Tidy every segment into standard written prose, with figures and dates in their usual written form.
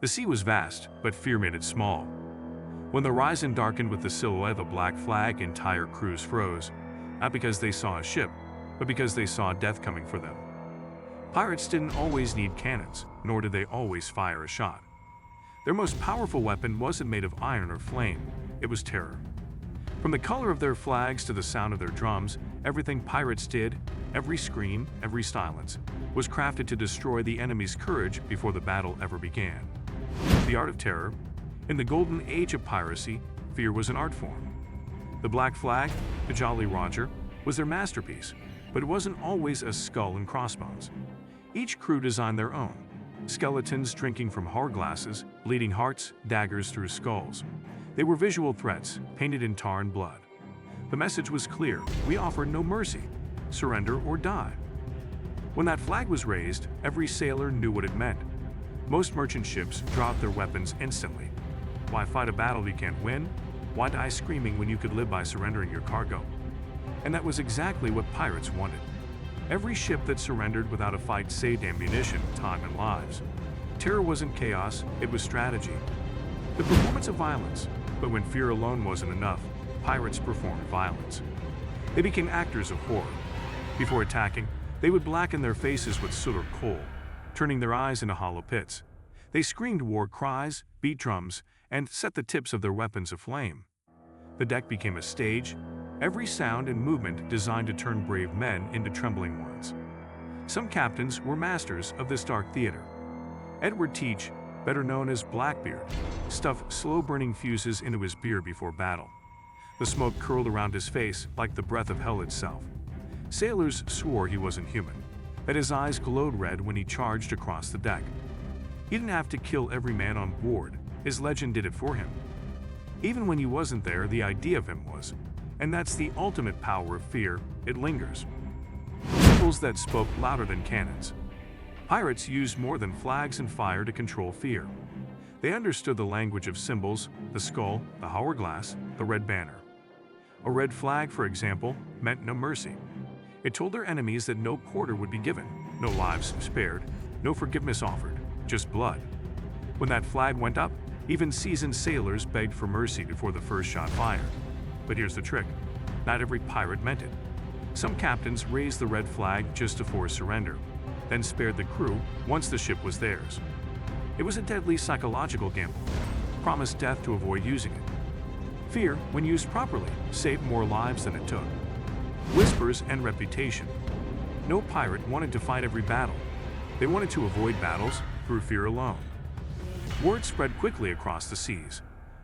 The sea was vast, but fear made it small. When the horizon darkened with the silhouette of a black flag, entire crews froze, not because they saw a ship, but because they saw death coming for them. Pirates didn't always need cannons, nor did they always fire a shot. Their most powerful weapon wasn't made of iron or flame, it was terror. From the color of their flags to the sound of their drums, everything pirates did, every scream, every silence, was crafted to destroy the enemy's courage before the battle ever began. The art of terror. In the golden age of piracy, fear was an art form. The Black Flag, the Jolly Roger, was their masterpiece, but it wasn't always a skull and crossbones. Each crew designed their own. Skeletons drinking from hourglasses, bleeding hearts, daggers through skulls. They were visual threats, painted in tar and blood. The message was clear: we offer no mercy. Surrender or die. When that flag was raised, every sailor knew what it meant. Most merchant ships dropped their weapons instantly. Why fight a battle you can't win? Why die screaming when you could live by surrendering your cargo? And that was exactly what pirates wanted. Every ship that surrendered without a fight saved ammunition, time, and lives. Terror wasn't chaos, it was strategy. The performance of violence. But when fear alone wasn't enough, pirates performed violence. They became actors of horror. Before attacking, they would blacken their faces with soot or coal, turning their eyes into hollow pits. They screamed war cries, beat drums, and set the tips of their weapons aflame. The deck became a stage, every sound and movement designed to turn brave men into trembling ones. Some captains were masters of this dark theater. Edward Teach, better known as Blackbeard, stuffed slow-burning fuses into his beer before battle. The smoke curled around his face like the breath of hell itself. Sailors swore he wasn't human, that his eyes glowed red when he charged across the deck. He didn't have to kill every man on board, his legend did it for him. Even when he wasn't there, the idea of him was. And that's the ultimate power of fear, it lingers. Symbols that spoke louder than cannons. Pirates used more than flags and fire to control fear. They understood the language of symbols: the skull, the hourglass, the red banner. A red flag, for example, meant no mercy. It told their enemies that no quarter would be given, no lives spared, no forgiveness offered, just blood. When that flag went up, even seasoned sailors begged for mercy before the first shot fired. But here's the trick: not every pirate meant it. Some captains raised the red flag just to force surrender, then spared the crew once the ship was theirs. It was a deadly psychological gamble, promised death to avoid using it. Fear, when used properly, saved more lives than it took. Whispers and reputation. No pirate wanted to fight every battle. They wanted to avoid battles through fear alone. Word spread quickly across the seas.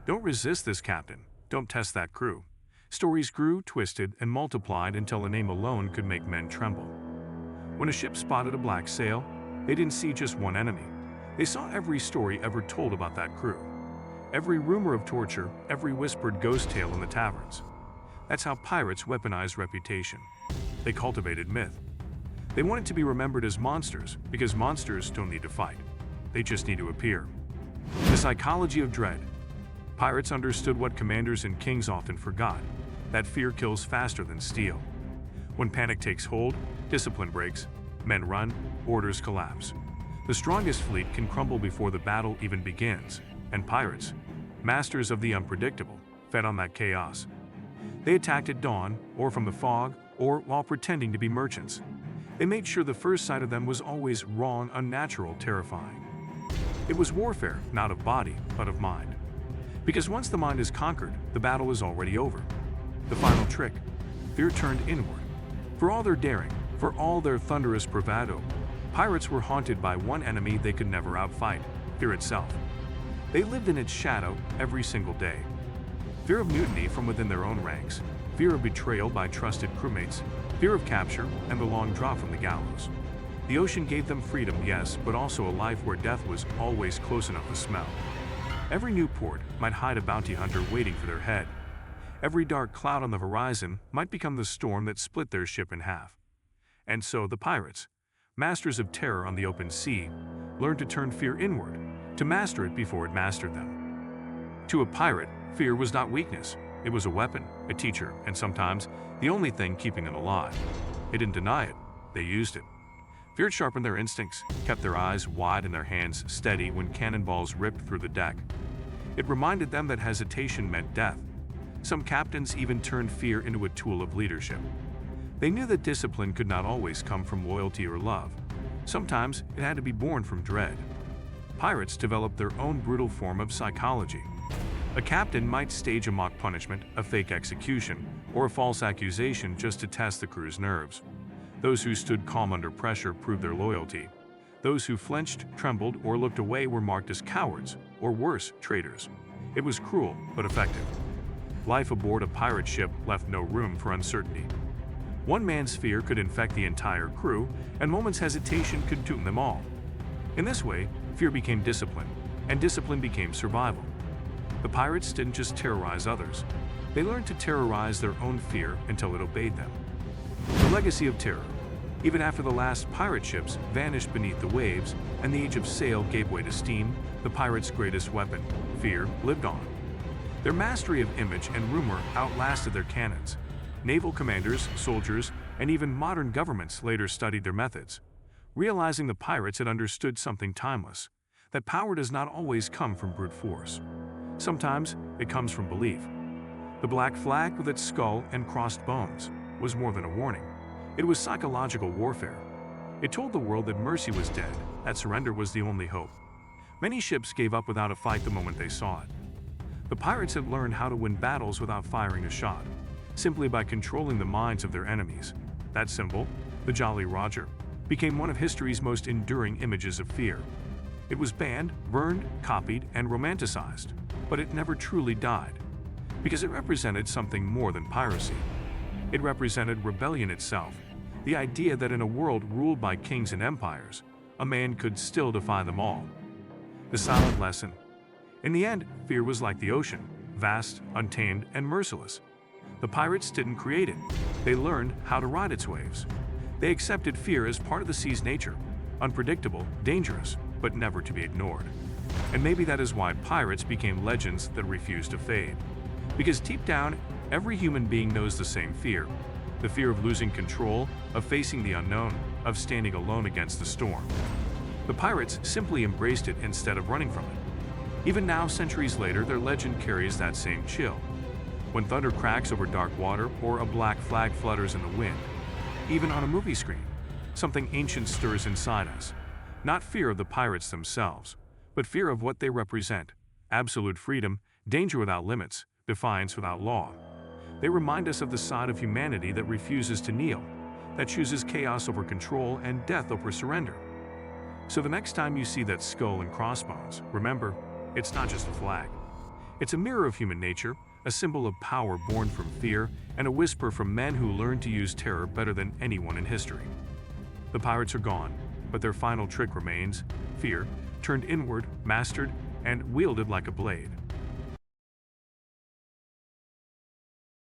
Don't resist this captain. Don't test that crew. Stories grew, twisted, and multiplied until a name alone could make men tremble. When a ship spotted a black sail, they didn't see just one enemy. They saw every story ever told about that crew. Every rumor of torture, every whispered ghost tale in the taverns. That's how pirates weaponized reputation. They cultivated myth. They wanted to be remembered as monsters because monsters don't need to fight. They just need to appear. The psychology of dread. Pirates understood what commanders and kings often forgot, that fear kills faster than steel. When panic takes hold, discipline breaks, men run, orders collapse. The strongest fleet can crumble before the battle even begins, and pirates, masters of the unpredictable, fed on that chaos. They attacked at dawn, or from the fog, or while pretending to be merchants. They made sure the first sight of them was always wrong, unnatural, terrifying. It was warfare, not of body, but of mind. Because once the mind is conquered, the battle is already over. The final trick: fear turned inward. For all their daring, for all their thunderous bravado, pirates were haunted by one enemy they could never outfight: fear itself. They lived in its shadow every single day. Fear of mutiny from within their own ranks, fear of betrayal by trusted crewmates, fear of capture, and the long drop from the gallows. The ocean gave them freedom, yes, but also a life where death was always close enough to smell. Every new port might hide a bounty hunter waiting for their head. Every dark cloud on the horizon might become the storm that split their ship in half. And so the pirates, masters of terror on the open sea, learned to turn fear inward, to master it before it mastered them. To a pirate, fear was not weakness. It was a weapon, a teacher, and sometimes the only thing keeping them alive. They didn't deny it, they used it. Fear sharpened their instincts, kept their eyes wide and their hands steady when cannonballs ripped through the deck. It reminded them that hesitation meant death. Some captains even turned fear into a tool of leadership. They knew that discipline could not always come from loyalty or love. Sometimes it had to be born from dread. Pirates developed their own brutal form of psychology. A captain might stage a mock punishment, a fake execution, or a false accusation just to test the crew's nerves. Those who stood calm under pressure proved their loyalty. Those who flinched, trembled, or looked away were marked as cowards, or worse, traitors. It was cruel, but effective. Life aboard a pirate ship left no room for uncertainty. One man's fear could infect the entire crew, and moment's hesitation could doom them all. In this way, fear became discipline, and discipline became survival. The pirates didn't just terrorize others. They learned to terrorize their own fear until it obeyed them. The legacy of terror. Even after the last pirate ships vanished beneath the waves and the age of sail gave way to steam, the pirates' greatest weapon, fear, lived on. Their mastery of image and rumor outlasted their cannons. Naval commanders, soldiers, and even modern governments later studied their methods, realizing the pirates had understood something timeless, that power does not always come from brute force. Sometimes it comes from belief. The black flag with its skull and crossed bones was more than a warning. It was psychological warfare. It told the world that mercy was dead, that surrender was the only hope. Many ships gave up without a fight the moment they saw it. The pirates had learned how to win battles without firing a shot, simply by controlling the minds of their enemies. That symbol, the Jolly Roger, became one of history's most enduring images of fear. It was banned, burned, copied, and romanticized, but it never truly died, because it represented something more than piracy. It represented rebellion itself, the idea that in a world ruled by kings and empires, a man could still defy them all. The silent lesson. In the end, fear was like the ocean, vast, untamed, and merciless. The pirates didn't create it. They learned how to ride its waves. They accepted fear as part of the sea's nature, unpredictable, dangerous, but never to be ignored. And maybe that is why pirates became legends that refuse to fade. Because deep down, every human being knows the same fear. The fear of losing control, of facing the unknown, of standing alone against the storm. The pirates simply embraced it instead of running from it. Even now, centuries later, their legend carries that same chill. When thunder cracks over dark water or a black flag flutters in the wind, even on a movie screen, something ancient stirs inside us. Not fear of the pirates themselves, but fear of what they represent: absolute freedom, danger without limits, defiance without law. They remind us of the side of humanity that refuses to kneel, that chooses chaos over control and death over surrender. So the next time you see that skull and crossbones, remember, it's not just a flag. It's a mirror of human nature, a symbol of power born from fear, and a whisper from men who learned to use terror better than anyone in history. The pirates are gone, but their final trick remains: fear, turned inward, mastered, and wielded like a blade.